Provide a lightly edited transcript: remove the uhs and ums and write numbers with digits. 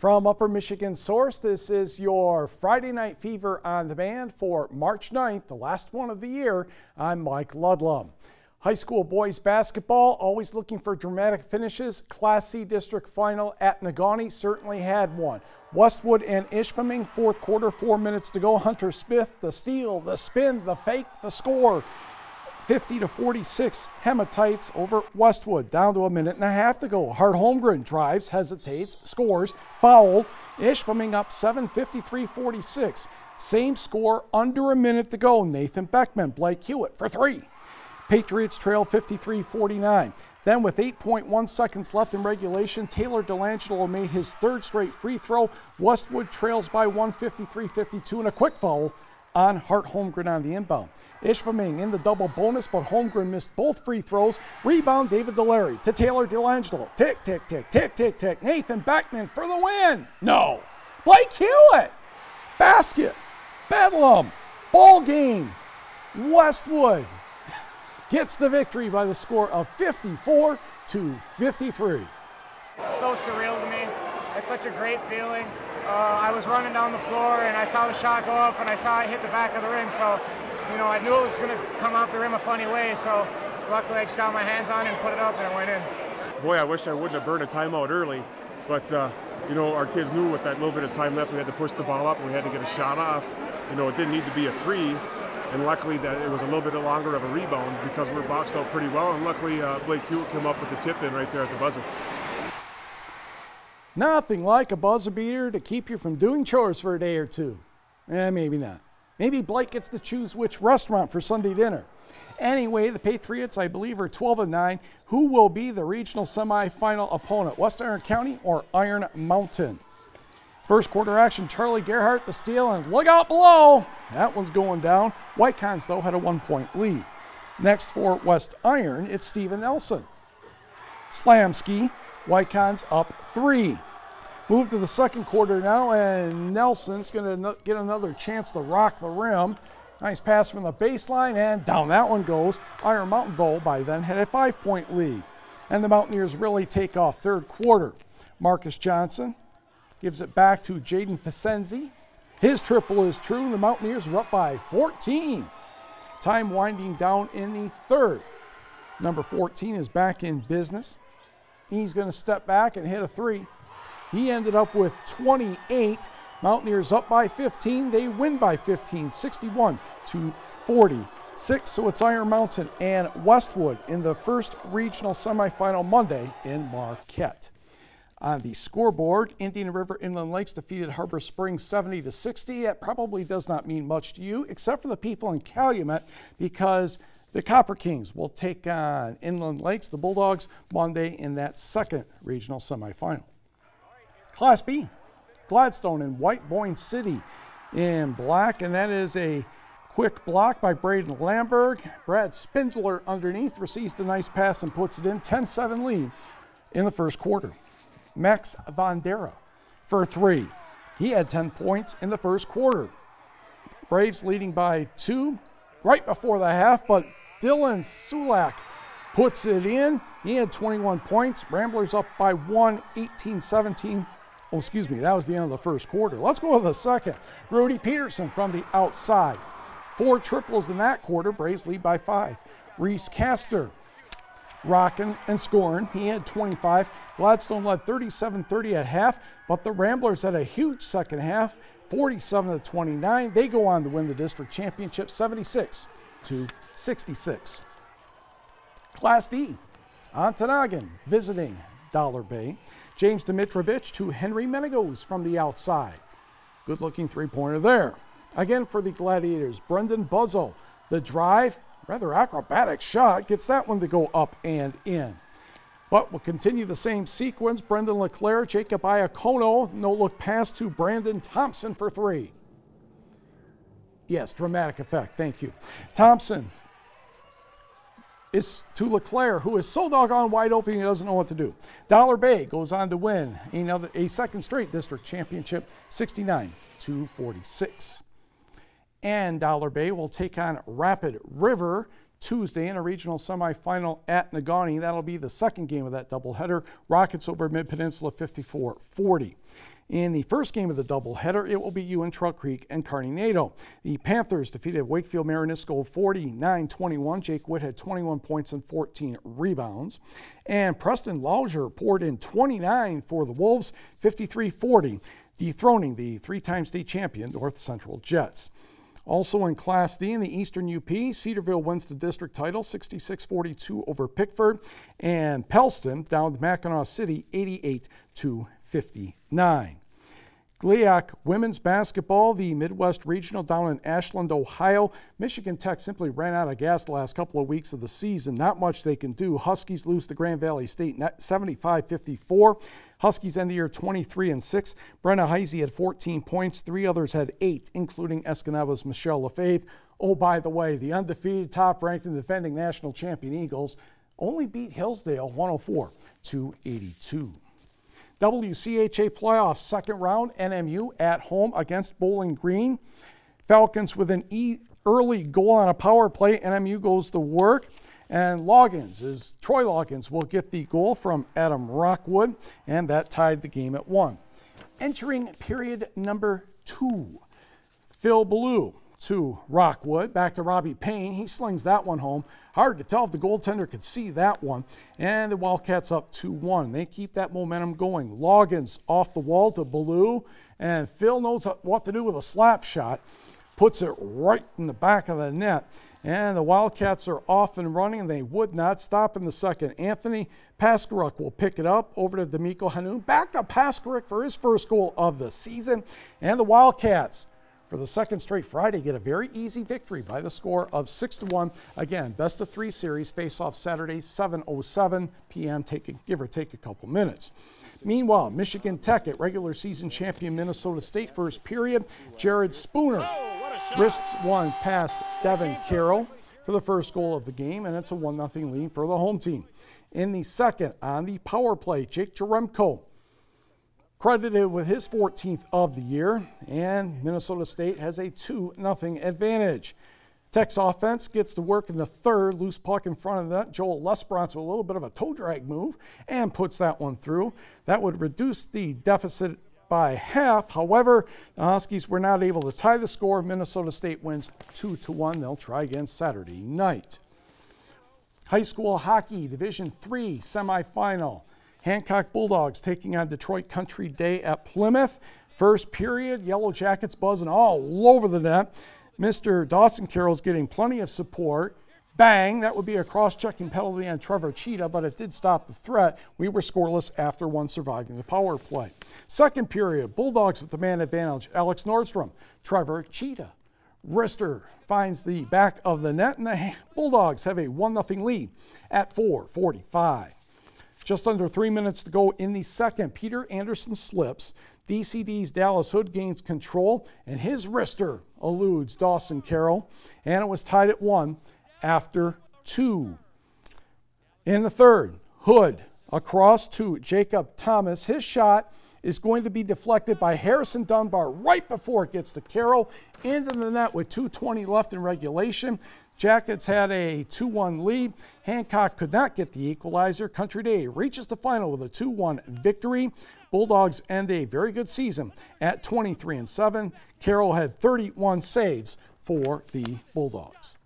From Upper Michigan Source, this is your Friday Night Fever on demand for March 9th, the last one of the year. I'm Mike Ludlum. High school boys basketball, always looking for dramatic finishes. Class C district final at Negaunee certainly had one. Westwood and Ishpeming, fourth quarter, 4 minutes to go. Hunter Smith, the steal, the spin, the fake, the score. 50-46, Hematites over Westwood. Down to a minute and a half to go. Hart Holmgren drives, hesitates, scores, fouled. Ishpeming up 7, 53-46. Same score, under a minute to go. Nathan Beckman, Blake Hewitt for three. Patriots trail 53-49. Then with 8.1 seconds left in regulation, Taylor Delangelo made his third straight free throw. Westwood trails by 1, 53-52, and a quick foul on Hart Holmgren on the inbound. Ishpeming in the double bonus, but Holmgren missed both free throws. Rebound, David Delary to Taylor Delangelo. Tick, tick, tick, tick, tick, tick. Nathan Beckman for the win. No. Blake Hewitt. Basket. Bedlam. Ball game. Westwood gets the victory by the score of 54-53. It's so surreal to me. It's such a great feeling. I was running down the floor and I saw the shot go up and I saw it hit the back of the rim. So, you know, I knew it was going to come off the rim a funny way. So luckily I just got my hands on it and put it up and it went in. Boy, I wish I wouldn't have burned a timeout early. But, you know, our kids knew with that little bit of time left, we had to push the ball up and we had to get a shot off. You know, it didn't need to be a three. And luckily that it was a little bit longer of a rebound because we're boxed out pretty well. And luckily Blake Hewitt came up with the tip in right there at the buzzer. Nothing like a buzzer beater to keep you from doing chores for a day or two. Maybe not. Maybe Blake gets to choose which restaurant for Sunday dinner. Anyway, the Patriots, I believe, are 12-9. Who will be the regional semifinal opponent, West Iron County or Iron Mountain? First quarter action, Charlie Gerhardt, the steal, and look out below. That one's going down. Whitecons, though, had a 1-point lead. Next for West Iron, it's Steven Nelson. Slamski, Whitecons up 3. Move to the second quarter now, and Nelson's going to get another chance to rock the rim. Nice pass from the baseline, and down that one goes. Iron Mountain, though, by then had a 5-point lead. And the Mountaineers really take off third quarter. Marcus Johnson gives it back to Jaden Fasenzi. His triple is true. The Mountaineers are up by 14. Time winding down in the third. Number 14 is back in business. He's going to step back and hit a three. He ended up with 28. Mountaineers up by 15. They win by 15, 61-46. So it's Iron Mountain and Westwood in the first regional semifinal Monday in Marquette. On the scoreboard, Indian River Inland Lakes defeated Harbor Springs 70-60. That probably does not mean much to you, except for the people in Calumet, because the Copper Kings will take on Inland Lakes, the Bulldogs, Monday in that second regional semifinal. Class B, Gladstone and White Boyne City in black, and that is a quick block by Braden Lamberg. Brad Spindler underneath receives the nice pass and puts it in. 10-7 lead in the first quarter. Max Vandera for three. He had 10 points in the first quarter. Braves leading by 2 right before the half, but Dylan Sulak puts it in. He had 21 points. Ramblers up by 1, 18-17. Oh, excuse me, that was the end of the first quarter. Let's go to the second. Rudy Peterson from the outside. 4 triples in that quarter. Braves lead by 5. Reese Castor rocking and scoring. He had 25. Gladstone led 37-30 at half, but the Ramblers had a huge second half, 47-29. They go on to win the district championship 76-66. Class D, Ontonagon visiting Dollar Bay. James Dimitrovich to Henry Menegos from the outside. Good looking three-pointer there. Again for the Gladiators, Brendan Buzzo. The drive, rather acrobatic shot, gets that one to go up and in. But we'll continue the same sequence. Brendan LeClaire, Jacob Iacono, no-look pass to Brandon Thompson for 3. Yes, dramatic effect, thank you. Thompson is to LeClaire, who is so doggone wide open he doesn't know what to do. Dollar Bay goes on to win a second straight district championship, 69-46. And Dollar Bay will take on Rapid River Tuesday in a regional semifinal at Negaunee. That'll be the second game of that doubleheader. Rockets over Mid-Peninsula 54-40. In the first game of the doubleheader, it will be Trail Creek and Kearney NATO. The Panthers defeated Wakefield Marinisco 49-21. Jake Witt had 21 points and 14 rebounds. And Preston Lauser poured in 29 for the Wolves, 53-40, dethroning the three-time state champion North Central Jets. Also in Class D in the Eastern UP, Cedarville wins the district title 66-42 over Pickford, and Pellston downed Mackinac City 88-59. GLIAC women's basketball, the Midwest Regional down in Ashland, Ohio. Michigan Tech simply ran out of gas the last couple of weeks of the season. Not much they can do. Huskies lose to Grand Valley State 75-54. Huskies end the year 23-6. Brenna Heisey had 14 points. 3 others had 8, including Escaneva's Michelle Lefebvre. Oh, by the way, the undefeated, top-ranked, and defending national champion Eagles only beat Hillsdale 104-82. WCHA playoffs, second round, NMU at home against Bowling Green. Falcons with an early goal on a power play. NMU goes to work. And Troy Loggins will get the goal from Adam Rockwood, and that tied the game at 1. Entering period number 2, Phil Ballou to Rockwood, back to Robbie Payne. He slings that one home. Hard to tell if the goaltender could see that one. And the Wildcats up 2-1. They keep that momentum going. Loggins off the wall to Ballou, and Phil knows what to do with a slap shot. Puts it right in the back of the net. And the Wildcats are off and running, and they would not stop in the second. Anthony Paskaruk will pick it up over to D'Amico Hanoun. Back to Paskaruk for his first goal of the season. And the Wildcats, for the second straight Friday, get a very easy victory by the score of 6-1. Again, best of 3 series, face-off Saturday, 7:07 p.m., give or take a couple minutes. Meanwhile, Michigan Tech at regular season champion Minnesota State first period. Jared Spooner wrists one past Devin Carroll for the first goal of the game, and it's a 1-0 lead for the home team. In the second, on the power play, Jake Jaremko credited with his 14th of the year, and Minnesota State has a 2-0 advantage. Tech's offense gets to work in the third, loose puck in front of the net. Joel Lesperance with a little bit of a toe drag move and puts that one through. That would reduce the deficit by half. However, the Huskies were not able to tie the score. Minnesota State wins 2-1. They'll try again Saturday night. High school hockey, Division III semifinal. Hancock Bulldogs taking on Detroit Country Day at Plymouth. First period, Yellow Jackets buzzing all over the net. Mr. Dawson Carroll's getting plenty of support. Bang, that would be a cross-checking penalty on Trevor Cheetah, but it did stop the threat. We were scoreless after one surviving the power play. Second period, Bulldogs with the man advantage. Alex Nordstrom, Trevor Cheetah. Rister finds the back of the net, and the Bulldogs have a 1-0 lead at 4:45. Just under 3 minutes to go in the second. Peter Anderson slips. DCD's Dallas Hood gains control, and his wrister eludes Dawson Carroll, and it was tied at 1 after 2. In the third, Hood across to Jacob Thomas. His shot is going to be deflected by Harrison Dunbar right before it gets to Carroll into the net with 2:20 left in regulation. Jackets had a 2-1 lead. Hancock could not get the equalizer. Country Day reaches the final with a 2-1 victory. Bulldogs end a very good season at 23-7. Carroll had 31 saves for the Bulldogs.